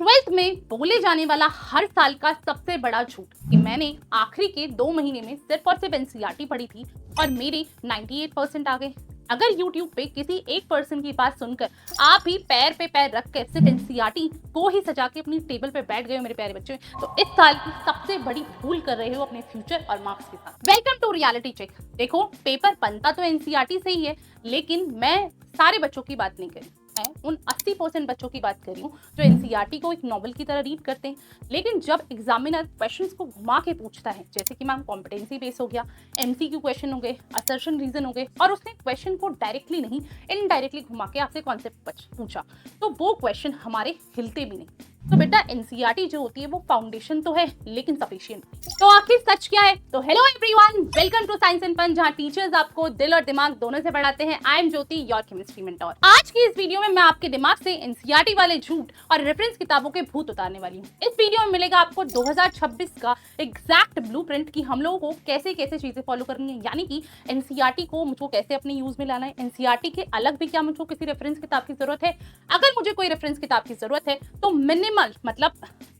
Twelfth में बोले जाने वाला हर साल का सबसे बड़ा झूठ कि मैंने आखिरी के 2 महीने में सिर्फ और सिर्फ एनसीईआरटी पढ़ी थी और मेरे 98% आ गए। अगर YouTube पे किसी एक पर्सन की बात सुनकर आप भी पैर पे पैर रख कर सिर्फ एनसीईआरटी को ही सजा के अपनी टेबल पे बैठ गए हो मेरे प्यारे बच्चे, तो इस साल की सबसे बड़ी भूल कर रहे हो अपने फ्यूचर और मार्क्स के साथ। Welcome to reality check. देखो, पेपर बनता तो एनसीईआरटी से ही है, लेकिन मैं सारे बच्चों की बात नहीं करी। मैं उन 80% बच्चों की बात कर रही हूँ जो एनसीईआरटी को एक नॉवल की तरह रीड करते हैं, लेकिन जब एग्जामिनर क्वेश्चंस को घुमा के पूछता है, जैसे कि मैम कॉम्पिटेंसी बेस हो गया, एमसीक्यू क्वेश्चन हो गए, असर्शन रीजन हो गए, और उसने क्वेश्चन को डायरेक्टली नहीं इनडायरेक्टली घुमा के आपसे कॉन्सेप्ट पूछा, तो वो क्वेश्चन हमारे हिलते भी नहीं। तो बेटा, एनसीईआरटी जो होती है वो फाउंडेशन तो है, लेकिन सफिशिएंट। तो आखिर सच क्या है? तो hello everyone, welcome to Science and Fun, जहां टीचर्स आपको दिल और दिमाग दोनों से पढ़ाते हैं। I am Jyoti, your chemistry mentor. आज की इस वीडियो में मैं आपके दिमाग से एनसीईआरटी वाले झूठ और रेफरेंस किताबों के भूत उतारने वाली हूँ। इस वीडियो में मिलेगा आपको 2026 का एग्जैक्ट ब्लूप्रिंट कि हम लोगों को कैसे कैसे चीजें फॉलो करनी है, यानी कि एनसीईआरटी को मुझको कैसे अपने यूज में लाना है, एनसीईआरटी के अलग भी क्या मुझको किसी रेफरेंस किताब की जरूरत है, अगर मुझे कोई रेफरेंस किताब की जरूरत है तो मिनिमल मतलब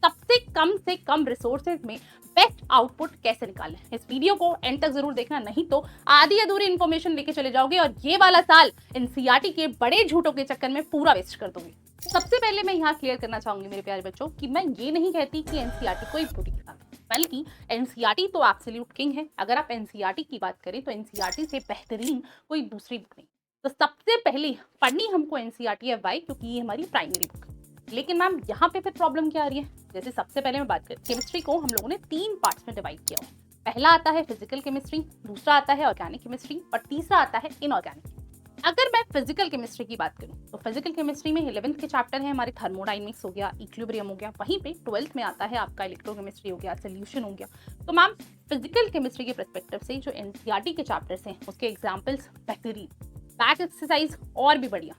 सबसे कम से कम रिसोर्सेज में बेस्ट आउटपुट कैसे निकालें। इस वीडियो को एंड तक जरूर देखना, नहीं तो आधी अधूरी इन्फॉर्मेशन लेके चले जाओगे और ये वाला साल एनसीईआरटी के बड़े झूठों के चक्कर में पूरा वेस्ट कर दोगे। सबसे पहले मैं यहाँ क्लियर करना चाहूंगी मेरे प्यारे बच्चों कि मैं ये नहीं कहती कि एनसीईआरटी कोई बुरी किताब है, बल्कि एनसीईआरटी तो एब्सोल्यूट किंग है। अगर आप एनसीईआरटी की बात करें तो एनसीईआरटी से बेहतरीन कोई दूसरी बुक नहीं। तो सबसे पहले पढ़नी हमको एनसीईआरटी है। वाई? क्योंकि ये हमारी प्राइमरी बुक। लेकिन मैम यहाँ पे फिर प्रॉब्लम क्या आ रही है? जैसे सबसे पहले मैं बात करें, केमिस्ट्री को हम लोगों ने 3 पार्ट्स में डिवाइड किया हुआ। पहला आता है फिजिकल केमिस्ट्री, दूसरा आता है ऑर्गेनिक केमिस्ट्री और तीसरा आता है इनऑर्गेनिक। अगर मैं फिजिकल केमिस्ट्री की बात करूं तो फिजिकल केमिस्ट्री में 11th के चैप्टर है हमारे थर्मोडायनेमिक्स हो गया, इक्विलिब्रियम हो गया, वहीं पे 12th में आता है आपका इलेक्ट्रोकेमिस्ट्री हो गया, सॉल्यूशन हो गया। तो मैम फिजिकल केमिस्ट्री के पर्सपेक्टिव से जो एनसीईआरटी के चैप्टर्स हैं उसके एग्जाम्पल्स बेहतरीन, बैक एक्सरसाइज और भी बढ़िया।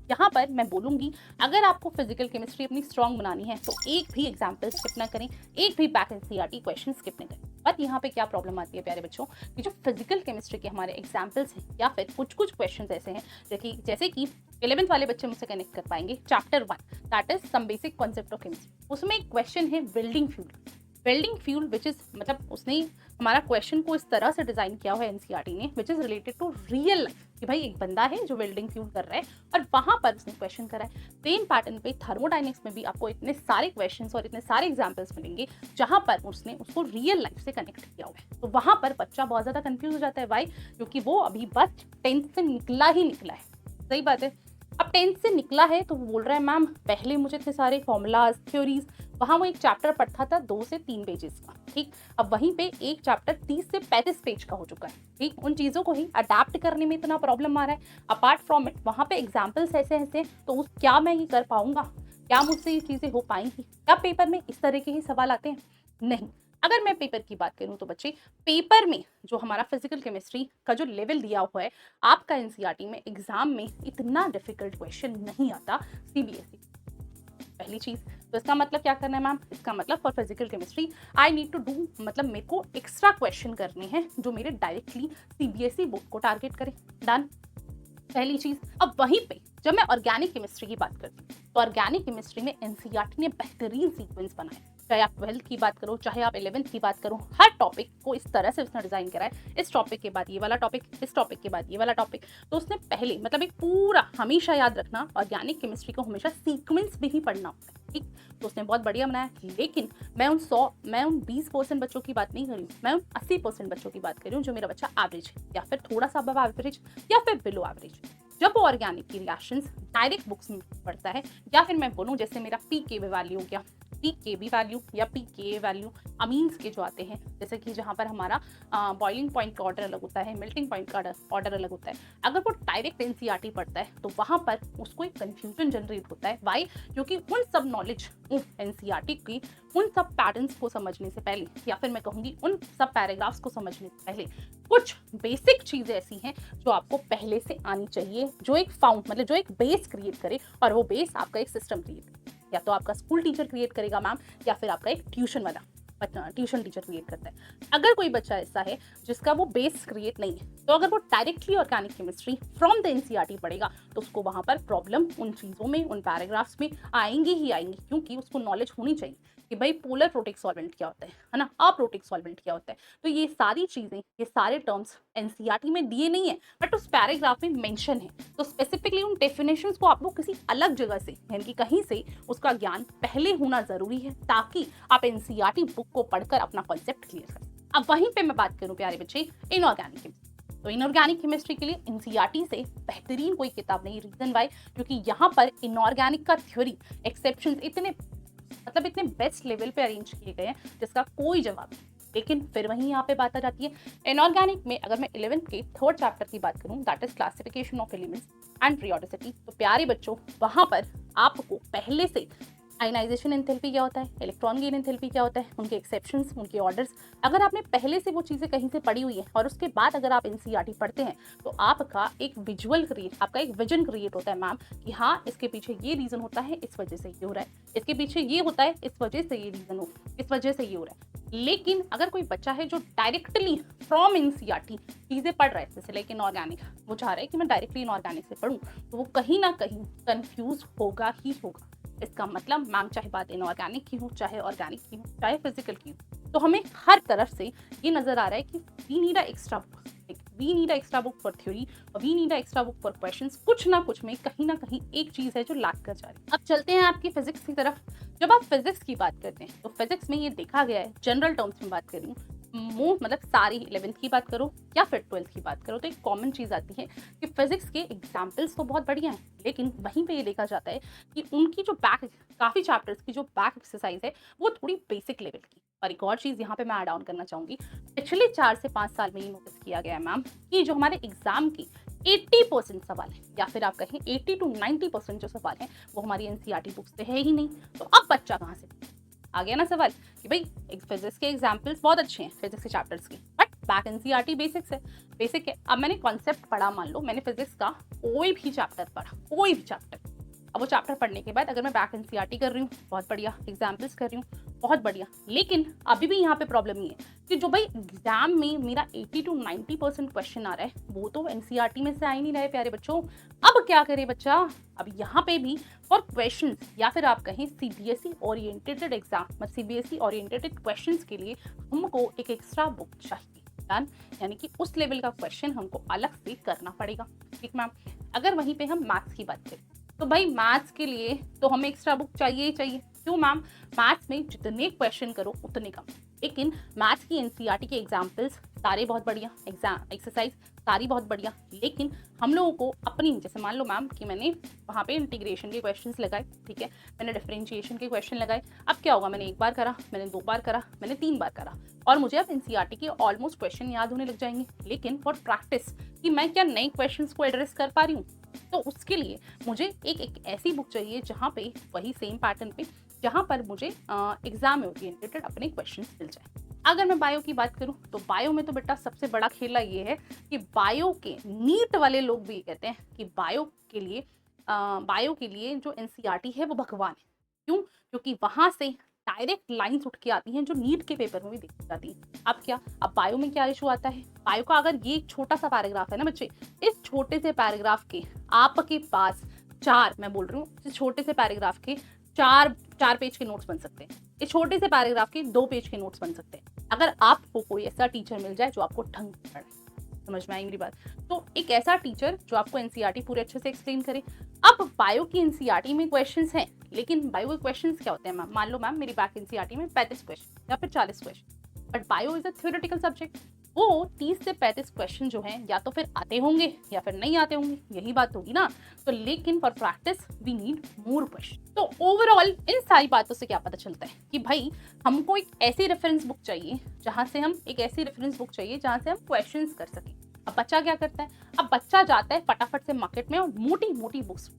यहाँ पर मैं बोलूंगी अगर आपको फिजिकल केमिस्ट्री अपनी स्ट्रॉन्ग बनानी है तो एक भी एग्जाम्पल स्किप ना करें, एक भी बैक एनसीईआरटी क्वेश्चन स्किप ना करें। बट यहाँ पे क्या प्रॉब्लम आती है प्यारे बच्चों कि जो फिजिकल केमिस्ट्री के हमारे एग्जाम्पल्स हैं या फिर कुछ क्वेश्चन ऐसे हैं जैसे कि 11th वाले बच्चे मुझसे कनेक्ट कर पाएंगे, chapter 1 that is some basic concept of chemistry. उसमें एक क्वेश्चन है welding fuel. Welding fuel which is मतलब उसने हमारा क्वेश्चन को इस तरह से डिजाइन किया हुआ है एनसीईआरटी ने, which is related to real life कि भाई एक बंदा है जो वेल्डिंग फ्यूल कर रहा है और वहां पर उसने क्वेश्चन करा है। सेम पैटर्न पे थर्मोडायनेमिक्स में भी आपको इतने सारे क्वेश्चंस और इतने सारे एग्जांपल्स मिलेंगे जहां पर उसने उसको रियल लाइफ से कनेक्ट किया हुआ है। तो वहां पर बच्चा बहुत ज्यादा कंफ्यूज हो जाता है। वाई? क्योंकि वो अभी बस 10th से निकला है। सही बात है। अब 10th से निकला है तो वो बोल रहा है मैम पहले मुझे थे सारे फॉर्मूलाज थ्योरीज, वहां वो एक चैप्टर पढ़ता था 2 से 3 पेजेस का, ठीक। अब वहीं पे एक चैप्टर 30 से 35 पेज का हो चुका है, ठीक। उन चीजों को ही अडेप्ट करने में इतना प्रॉब्लम आ रहा है। अपार्ट फ्रॉम इट वहां पे एग्जाम्पल्स ऐसे तो क्या मैं ये कर पाऊंगा? क्या मुझसे ये चीजें हो पाएंगी? क्या पेपर में इस तरह के ही सवाल आते हैं? नहीं। अगर मैं पेपर की बात करूं तो बच्चे, पेपर में जो हमारा फिजिकल केमिस्ट्री का जो लेवल दिया हुआ है आपका एनसीईआरटी में एग्जाम में इतना डिफिकल्ट क्वेश्चन नहीं आता सीबीएसई। पहली चीज। तो इसका मतलब क्या करना है मैम? इसका मतलब for physical chemistry I need to do, मतलब मेरे को एक्स्ट्रा क्वेश्चन करने हैं जो मेरे डायरेक्टली सीबीएसई बोर्ड को टारगेट करें। डन, पहली चीज। अब वहीं पे जब मैं ऑर्गेनिक केमिस्ट्री की बात करती हूँ तो ऑर्गेनिक केमिस्ट्री में एनसीईआरटी ने बेहतरीन सीक्वेंस बनाए। चाहे आप 12th की बात करो, चाहे आप 11th की बात करो, हर टॉपिक को इस तरह से उसने डिजाइन करा है। इस टॉपिक के बाद ये वाला टॉपिक, इस टॉपिक के बाद ये वाला टॉपिक। तो उसने पहले मतलब एक पूरा, हमेशा याद रखना ऑर्गेनिक केमिस्ट्री को हमेशा सीक्वेंस भी ही पढ़ना होता है, ठीक। तो उसने बहुत बढ़िया बनाया। लेकिन मैं उन 20% बच्चों की बात नहीं कर रही हूँ, मैं उन 80% बच्चों की बात कर रही हूँ जो मेरा बच्चा एवरेज है या फिर थोड़ा सा अबव एवरेज या फिर बिलो एवरेज। जब वो ऑर्गेनिक की रिएक्शंस डायरेक्ट बुक्स में पढ़ता है, या फिर मैं बोलूँ जैसे मेरा पीके वैल्यू हो गया, पीकेबी वैल्यू या पीके वैल्यू, अमीन्स के जो आते हैं, जैसे कि जहाँ पर हमारा बॉइलिंग पॉइंट का ऑर्डर अलग होता है, मेल्टिंग पॉइंट का ऑर्डर अलग होता है, अगर वो डायरेक्ट एनसीईआरटी पढ़ता है तो वहाँ पर उसको एक कंफ्यूजन जनरेट होता है। वाई? क्योंकि उन सब नॉलेज एनसीईआरटी की उन सब पैटर्न्स को समझने से पहले, या फिर मैं कहूँगी उन सब पैराग्राफ्स को समझने से पहले, कुछ बेसिक चीजें ऐसी हैं जो आपको पहले से आनी चाहिए, जो एक मतलब जो एक बेस क्रिएट करे, और वो बेस आपका एक सिस्टम क्रिएट करे। या तो आपका स्कूल टीचर क्रिएट करेगा मैम, या फिर आपका एक ट्यूशन वाला। ट्यूशन टीचर क्रिएट करता है। अगर कोई बच्चा ऐसा है जिसका वो बेस क्रिएट नहीं है, तो अगर वो directly organic chemistry from the NCERT पढ़ेगा तो उसको वहाँ पर प्रॉब्लम उन चीज़ों में, उन पैराग्राफ्स में आएंगी ही आएंगी, क्योंकि उसको नॉलेज होनी चाहिए कि भाई पोलर प्रोटिक सॉल्वेंट क्या होता है ना, अप्रोटिक सॉल्वेंट क्या होता है। तो ये सारी चीज़ें, ये सारे टर्म्स एनसीईआरटी में दिए नहीं है, बट उस पैराग्राफ में मेंशन है। तो स्पेसिफिकली उन डेफिनेशंस को आपको किसी अलग जगह से, यानी कि कहीं से उसका ज्ञान पहले होना जरूरी है, ताकि आप एनसीईआरटी बुक को पढ़कर अपना कॉन्सेप्ट क्लियर करें। अब वहीं पे मैं बात करूं प्यारे बच्चे इनऑर्गेनिक केमिस्ट्री, तो इनऑर्गेनिक केमिस्ट्री के लिए एनसीईआरटी से बेहतरीन कोई किताब नहीं। रीजन वाई, क्योंकि यहाँ पर इनऑर्गेनिक का थ्योरी, एक्सेप्शंस इतने बेस्ट लेवल पे अरेंज किए गए हैं जिसका कोई जवाब नहीं। लेकिन फिर वहीं यहाँ पे बात आ जाती है इनऑर्गेनिक में। अगर मैं 11th के 3rd चैप्टर की बात करूँ, that is classification of elements and periodicity, तो प्यारे बच्चों वहाँ पर आपको पहले से आयनाइजेशन एंथैल्पी क्या होता है, इलेक्ट्रॉन गेन एंथैल्पी क्या होता है, उनके एक्सेप्शंस, उनके ऑर्डर्स, अगर आपने पहले से वो चीज़ें कहीं से पढ़ी हुई है और उसके बाद अगर आप एनसीईआरटी पढ़ते हैं तो आपका एक विजुअल क्रिएट, आपका एक विजन क्रिएट होता है मैम कि हाँ इसके पीछे ये रीज़न होता है, इस वजह से ये हो रहा है, इसके पीछे ये होता है, इस वजह से ये रीज़न हो, इस वजह से ये हो रहा है। लेकिन अगर कोई बच्चा है जो डायरेक्टली फ्रॉम एनसीईआरटी चीज़ें पढ़ रहा है, जैसे लाइक इनऑर्गेनिक, वो चाह रहा है कि मैं डायरेक्टली इनऑर्गेनिक से पढ़ूँ, तो वो कहीं ना कहीं कन्फ्यूज होगा ही होगा। इसका मतलब मैम चाहे बात इनऑर्गेनिक की हो, चाहे ऑर्गेनिक की हो, चाहे फिजिकल की हो, तो हमें हर तरफ से ये नजर आ रहा है कि we need a extra book, we need a extra book for theory, we need a extra book for questions. कुछ ना कुछ में कहीं ना कहीं एक चीज़ है जो लैक कर जा रही है। अब चलते हैं आपकी फिजिक्स की तरफ। जब आप फिजिक्स की बात करते हैं तो फिजिक्स में ये देखा गया है, जनरल टर्म्स में बात करूँ, मतलब सारी 11th की बात करो या फिर 12th की बात करो, तो एक कॉमन चीज़ आती है कि फिजिक्स के एग्जाम्पल्स तो बहुत बढ़िया हैं, लेकिन वहीं पे ये देखा जाता है कि उनकी जो काफ़ी चैप्टर्स की जो बैक एक्सरसाइज है वो थोड़ी बेसिक लेवल की। और एक और चीज़ यहाँ पे मैं ऐड ऑन करना चाहूँगी, पिछले 4 से 5 साल में ये नोटिस किया गया है मैम कि जो हमारे एग्जाम की 80% सवाल है, या फिर आप कहें 80 to 90% जो सवाल हैं वो हमारी एनसीईआरटी बुक्स से है ही नहीं। तो अब बच्चा कहाँ से आ गया ना सवाल कि भाई फिजिक्स के एग्जाम्पल्स बहुत अच्छे हैं फिजिक्स के चैप्टर्स के, बट बैक एनसीईआरटी बेसिक्स है, बेसिक है। अब मैंने कॉन्सेप्ट पढ़ा, मान लो मैंने फिजिक्स का कोई भी चैप्टर पढ़ा, कोई भी चैप्टर, अब वो चैप्टर पढ़ने के बाद अगर मैं बैक एनसीईआरटी कर रही हूँ, बहुत बढ़िया, एग्जाम्पल्स कर रही हूँ, बहुत बढ़िया, लेकिन अभी भी यहाँ पे प्रॉब्लम ये है कि जो भाई एग्जाम में मेरा 80 to 90% क्वेश्चन आ रहा है वो तो एनसीईआरटी में से आ ही नहीं रहे प्यारे बच्चों। अब क्या करे बच्चा, अब यहाँ पे भी फॉर क्वेश्चन, या फिर आप कहें सीबीएसई ओरिएंटेड एग्जाम, मतलब सीबीएसई ओरिएंटेड क्वेश्चन के लिए हमको एक एक्स्ट्रा बुक चाहिए, यानी कि उस लेवल का क्वेश्चन हमको अलग से करना पड़ेगा। ठीक मैम। अगर वहीं पे हम मैथ्स की बात करें तो भाई मैथ्स के लिए तो हमें एक्स्ट्रा बुक चाहिए ही चाहिए। क्यों मैम, मैथ्स में जितने क्वेश्चन करो उतने कम, लेकिन मैथ्स की एनसीईआरटी के एग्जाम्पल्स सारे बहुत बढ़िया, एक्सरसाइज सारी बहुत बढ़िया, लेकिन हम लोगों को अपनी, जैसे मान लो मैम कि मैंने वहाँ पे इंटीग्रेशन के क्वेश्चंस लगाए, ठीक है, मैंने डिफरेंशिएशन के क्वेश्चन लगाए, अब क्या होगा, मैंने 1 बार करा, मैंने 2 बार करा, मैंने 3 बार करा, और मुझे अब एनसीईआरटी के ऑलमोस्ट क्वेश्चन याद होने लग जाएंगे। लेकिन फॉर प्रैक्टिस कि मैं क्या नए क्वेश्चन को एड्रेस कर पा रही हूँ, तो उसके लिए मुझे एक ऐसी बुक चाहिए जहाँ पे वही सेम पैटर्न पे, जहाँ पर मुझे एग्जाम ओरिएंटेड अपने क्वेश्चंस मिल जाए। अगर मैं बायो की बात करूँ तो बायो में तो बेटा सबसे बड़ा खेला ये है कि बायो के नीट वाले लोग भी कहते हैं कि बायो के लिए जो एनसीईआरटी है वो भगवान है। क्यों? क्योंकि वहाँ से डायरेक्ट लाइंस उठ के आती हैं जो नीट के पेपर में भी देखी जाती है। अब बायो में क्या इशू आता है, बायो का अगर ये एक छोटा सा पैराग्राफ है ना बच्चे, इस छोटे से पैराग्राफ के आपके पास 4, मैं बोल रही हूँ, इस छोटे से पैराग्राफ के 4 पेज के नोट्स बन सकते हैं, इस छोटे से पैराग्राफ के 2 पेज के नोट्स बन सकते हैं, अगर आपको कोई ऐसा टीचर मिल जाए जो आपको ढंग से पढ़ाए। समझ में आई मेरी बात? तो एक ऐसा टीचर जो आपको एनसीईआरटी पूरे अच्छे से एक्सप्लेन करे। अब बायो की एनसीईआरटी में क्वेश्चंस हैं, लेकिन बायो के क्वेश्चंस क्या होते हैं मैम, मान लो मैम मेरी बैक एनसीईआरटी में 35 क्वेश्चन या फिर 40 question, but bio is a theoretical subject, वो 30 से 35 क्वेश्चन जो हैं या तो फिर आते होंगे या फिर नहीं आते होंगे, यही बात होगी ना। तो लेकिन for practice we need more question. तो ओवरऑल इन सारी बातों से क्या पता चलता है कि भाई हमको एक ऐसी रेफरेंस बुक चाहिए जहाँ से हम क्वेश्चंस कर सकें। अब बच्चा क्या करता है, अब बच्चा जाता है फटाफट से मार्केट में और मोटी मोटी बुक्स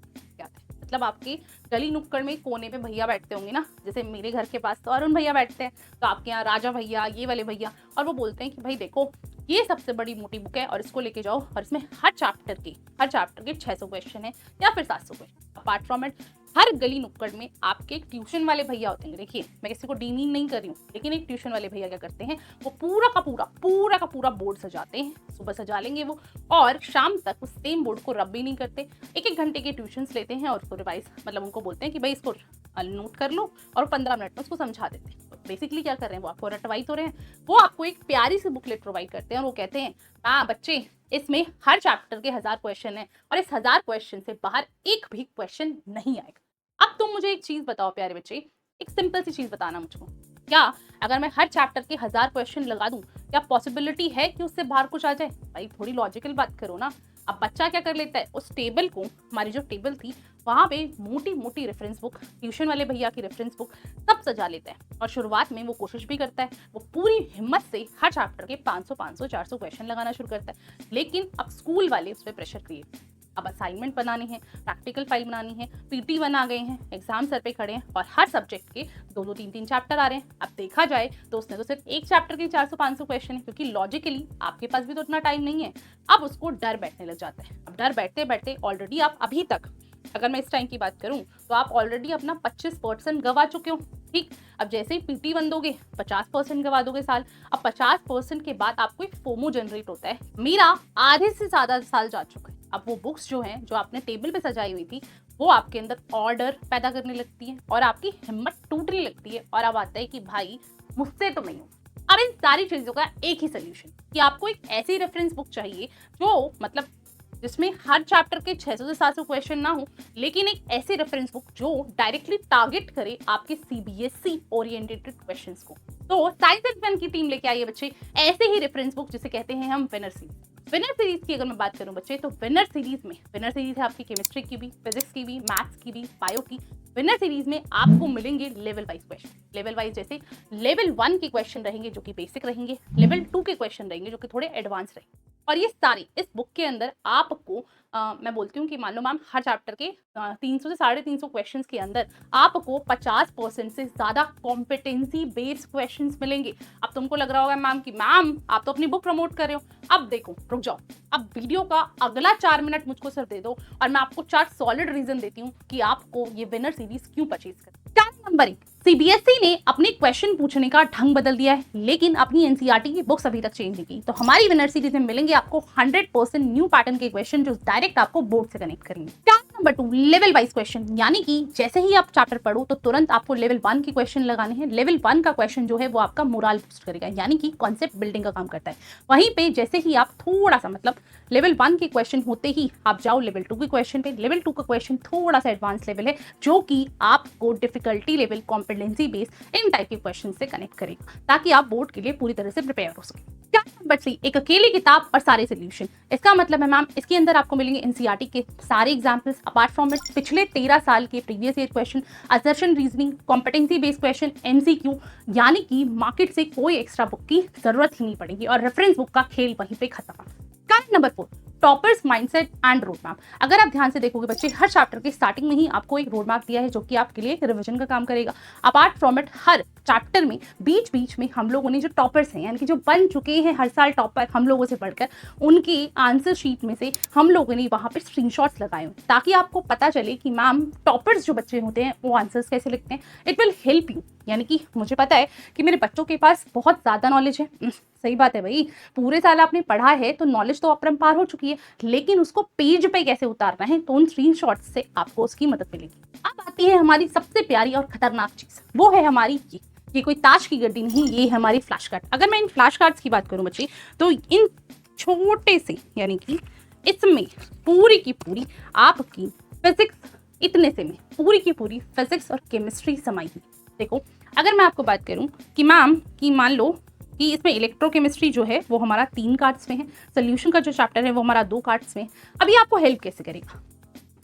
आता है। मतलब आपके गली नुक्कड़ में कोने पे भैया बैठते होंगे ना, जैसे मेरे घर के पास तो अरुण भैया बैठते हैं, तो आपके यहाँ राजा भैया, ये वाले भैया, और वो बोलते हैं कि भाई देखो ये सबसे बड़ी मोटी बुक है और इसको लेके जाओ, और इसमें हर चैप्टर के 600 क्वेश्चन है या फिर 700 क्वेश्चन। अपार्ट फ्रॉम इट हर गली नुक्कड़ में आपके एक ट्यूशन वाले भैया होते हैं। देखिए, मैं किसी को डीमीन नहीं कर रही हूँ, लेकिन एक ट्यूशन वाले भैया क्या करते हैं, वो पूरा का पूरा बोर्ड सजाते हैं। सुबह सजा लेंगे वो, और शाम तक उस सेम बोर्ड को रब भी नहीं करते। एक एक घंटे के ट्यूशंस लेते हैं और उसको रिवाइज, मतलब उनको बोलते हैं कि भाई इसको नोट कर लो, और 15 मिनट में उसको समझा देते हैं। तो बेसिकली क्या कर रहे हैं, वो आपको रटवाई तो रहे हैं। वो आपको एक प्यारी सी बुकलेट प्रोवाइड करते हैं और वो कहते हैं, हाँ बच्चे, इसमें हर चैप्टर के 1000 क्वेश्चन है और इस 1000 क्वेश्चन से बाहर एक भी क्वेश्चन नहीं आएगा। अब तुम मुझे एक चीज बताओ प्यारे बच्चे, एक सिंपल सी चीज बताना मुझको, क्या अगर मैं हर चैप्टर के 1000 क्वेश्चन लगा दूं, क्या पॉसिबिलिटी है कि उससे बाहर कुछ आ जाए? भाई थोड़ी लॉजिकल बात करो ना। अब बच्चा क्या कर लेता है, उस टेबल को, हमारी जो टेबल थी वहां पे मोटी मोटी रेफरेंस बुक, ट्यूशन वाले भैया की रेफरेंस बुक सब सजा लेता है, और शुरुआत में वो कोशिश भी करता है, वो पूरी हिम्मत से हर चैप्टर के 500 400 क्वेश्चन लगाना शुरू करता है। लेकिन अब स्कूल वाले उस पर प्रेशर क्रिएट, अब असाइनमेंट बनानी है, प्रैक्टिकल फाइल बनानी है, पीटी बना गए हैं, एग्जाम सर पे खड़े हैं, और हर सब्जेक्ट के 2-2 3-3 चैप्टर आ रहे हैं। अब देखा जाए तो उसने तो सिर्फ एक चैप्टर के 400-500 क्वेश्चन है, क्योंकि लॉजिकली आपके पास भी तो उतना टाइम नहीं है। अब उसको डर बैठने लग जाता है। अब डर बैठते बैठते ऑलरेडी आप अभी तक, अगर मैं इस टाइम की बात करूं, तो आप ऑलरेडी अपना 25% गवा चुके हो। ठीक, अब जैसे ही पीटी बन दोगे 50% गवा दोगे साल। अब 50% के बाद आपको एक फोमो जनरेट होता है, मेरा आधे से ज्यादा साल जा चुका है। अब वो बुक्स जो हैं, जो आपने टेबल पे सजाई हुई थी, वो आपके अंदर ऑर्डर पैदा करने लगती है और आपकी हिम्मत टूटने लगती है, और अब आता है कि भाई मुझसे तो नहीं हो। अब इन सारी चीजों का एक ही सोल्यूशन, कि आपको एक ऐसी रेफरेंस बुक चाहिए जो, मतलब जिसमें हर चैप्टर के 600 से 700 क्वेश्चन ना हो, लेकिन एक ऐसी रेफरेंस बुक जो डायरेक्टली टारगेट करे आपके सीबीएसई ओरिएंटेड क्वेश्चंस को। तो साइंस एंड फन की टीम लेके आई है बच्चे ऐसे ही रेफरेंस बुक, जिसे कहते हैं हम विनर सीरीज। विनर सीरीज की अगर मैं बात करूं बच्चे, तो विनर सीरीज है आपकी केमिस्ट्री की भी, फिजिक्स की भी, मैथ्स की भी, बायो की। विनर सीरीज में आपको मिलेंगे level wise question. Level wise जैसे लेवल 1 के क्वेश्चन रहेंगे जो कि बेसिक रहेंगे, लेवल 2 के क्वेश्चन रहेंगे जो कि थोड़े एडवांस रहेंगे, और ये सारी इस बुक के अंदर आपको मैं बोलती हूँ कि मान लो मैम हर चैप्टर के 300 से 350 क्वेश्चंस के अंदर आपको 50% से ज़्यादा कॉम्पिटेंसी बेस्ड क्वेश्चंस मिलेंगे। अब तुमको लग रहा होगा मैम कि मैम आप तो अपनी बुक प्रमोट कर रहे हो। अब देखो, रुक जाओ, अब वीडियो का अगला 4 मिनट मुझको सिर्फ दे दो और मैं आपको 4 सॉलिड रीजन देती हूँ कि आपको ये विनर सीरीज क्यों परचेज करें। नंबर 1, सीबीएसई ने अपने क्वेश्चन पूछने का ढंग बदल दिया है, लेकिन अपनी एनसीईआरटी की बुक्स अभी तक चेंज नहीं की। तो हमारी विनर सीरीज में मिलेंगे आपको 100% न्यू पैटर्न के क्वेश्चन जो डायरेक्ट आपको बोर्ड से कनेक्ट करेंगे। नंबर 2, लेवल वाइज क्वेश्चन, यानी कि जैसे ही आप चैप्टर पढ़ो तो तुरंत आपको लेवल 1 के क्वेश्चन लगाने हैं। लेवल 1 का क्वेश्चन जो है वो आपका मोरल बूस्ट करेगा, यानी कि कॉन्सेप्ट बिल्डिंग का काम करता है। वहीं पे जैसे ही आप थोड़ा सा, मतलब लेवल 1 के क्वेश्चन होते ही आप जाओ लेवल 2 के क्वेश्चन पे। लेवल 2 का क्वेश्चन थोड़ा सा एडवांस लेवल है, जो कि आपको डिफिकल्टी लेवल, कॉम्पिटेंसी बेस, इन टाइप के क्वेश्चन से कनेक्ट करेगा, ताकि आप बोर्ड के लिए पूरी तरह से प्रिपेयर हो सके। नंबर 3, एक अकेली किताब और सारे सोल्यूशन। इसका मतलब है मैम इसके अंदर आपको मिलेंगे एनसीईआरटी के सारे एग्जाम्पल्स, अपार्ट फ्रॉम इट पिछले 13 साल के previous year question, assertion reasoning, competency based question, MCQ, यानी कि मार्केट से कोई एक्स्ट्रा बुक की जरूरत ही नहीं पड़ेगी और रेफरेंस बुक का खेल वहीं पे खत्म। Number 4, toppers mindset and road map. अगर आप ध्यान से देखोगे बच्चे, हर चैप्टर के स्टार्टिंग में ही आपको एक रोड मैप दिया है जो कि आपके लिए रिवीजन का काम करेगा। Apart from it her chapter में बीच बीच में हम लोगों ने जो टॉपर्स हैं, यानी कि जो बन चुके हैं हर साल टॉपर हम लोगों से पढ़कर, उनके आंसर शीट में से हम लोगों ने वहाँ पे स्क्रीनशॉट्स लगाए हुए, ताकि आपको पता चले कि मैम टॉपर्स जो बच्चे होते हैं वो आंसर्स कैसे लिखते हैं। इट विल हेल्प यू, यानी कि मुझे पता है कि मेरे बच्चों के पास बहुत ज़्यादा नॉलेज है। सही बात है भाई, पूरे साल आपने पढ़ा है तो नॉलेज तो अपरंपार हो चुकी है, लेकिन उसको पेज पे कैसे उतारना है, तो उन स्क्रीनशॉट्स से आपको उसकी मदद मिलेगी। अब आती है हमारी सबसे प्यारी और खतरनाक चीज, वो है हमारी ये कोई ताश की गड्डी नहीं, ये है हमारी फ्लैश कार्ड। अगर मैं इन फ्लैश कार्ड्स की बात करूं बच्चे, तो इन छोटे से, यानी कि इसमें पूरी की पूरी आपकी फिजिक्स, इतने से में पूरी की पूरी फिजिक्स और केमिस्ट्री समाई है। देखो, अगर मैं आपको बात करूं कि मैम कि मान लो कि इसमें इलेक्ट्रोकेमिस्ट्री जो है वो हमारा 3 कार्ड्स में है, सोल्यूशन का जो चैप्टर है वो हमारा 2 कार्ड्स में है। अभी आपको हेल्प कैसे करेगा,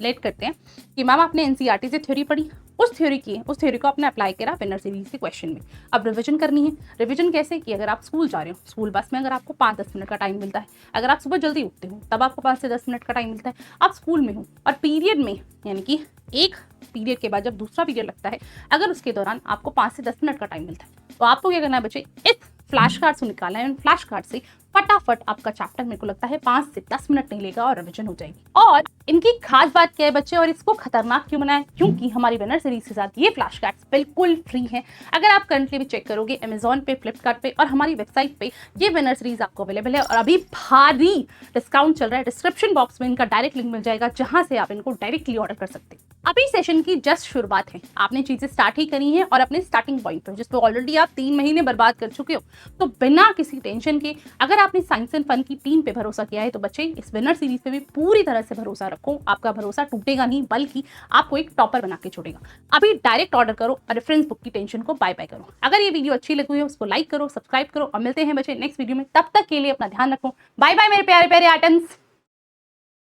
लेट करते हैं कि मैम आपने एनसीईआरटी से थ्योरी पढ़ी, उस थ्योरी को आपने अप्लाई करा विनर सीरीज के क्वेश्चन में। अब रिवीजन करनी है। रिवीजन कैसे कि अगर आप स्कूल जा रहे हो, स्कूल बस में अगर आपको 5-10 मिनट का टाइम मिलता है, अगर आप सुबह जल्दी उठते हो तब आपको 5 से 10 मिनट का टाइम मिलता है, आप स्कूल में हो और पीरियड में, यानी कि एक पीरियड के बाद जब दूसरा पीरियड लगता है, अगर उसके दौरान आपको 5 से 10 मिनट का टाइम मिलता है, तो आपको क्या करना है बच्चे, इस फ्लैश कार्ड से निकालना है। फ्लैश कार्ड से फटाफट आपका चैप्टर मेरे को लगता है 5 से 10 मिनट नहीं लेगा और रिवीजन हो जाएगी। और इनकी खास बात क्या है बच्चे, और इसको खतरनाक क्यों बनाए, क्योंकि हमारी विनर सीरीज के साथ ये फ्लैश कार्ड्स बिल्कुल फ्री हैं। अगर आप करंटली भी चेक करोगे अमेजॉन पे, फ्लिपकार्ट पे और हमारी वेबसाइट पे ये विनर सीरीज आपको अवेलेबल है और अभी भारी डिस्काउंट चल रहा है। डिस्क्रिप्शन बॉक्स में इनका डायरेक्ट लिंक मिल जाएगा जहां से आप इनको डायरेक्टली ऑर्डर कर सकते हैं। अभी सेशन की जस्ट शुरुआत है, आपने चीजें स्टार्ट ही करी हैं और अपने स्टार्टिंग पॉइंट पर जिस पे ऑलरेडी आप 3 महीने बर्बाद कर चुके हो, तो बिना किसी टेंशन के अगर आपने साइंस एंड फन की टीम पे भरोसा किया है तो बच्चे इस विनर सीरीज पे भी पूरी तरह से भरोसा रखो। आपका भरोसा टूटेगा नहीं बल्कि आपको एक टॉपर बना के छोड़ेगा। अभी डायरेक्ट ऑर्डर करो और रेफरेंस बुक की टेंशन को बाय बाय करो। अगर ये वीडियो अच्छी लगी है उसको लाइक करो, सब्सक्राइब करो और मिलते हैं बच्चे नेक्स्ट वीडियो में। तब तक के लिए अपना ध्यान रखो। बाय बाय मेरे प्यारे प्यारे एटम्स।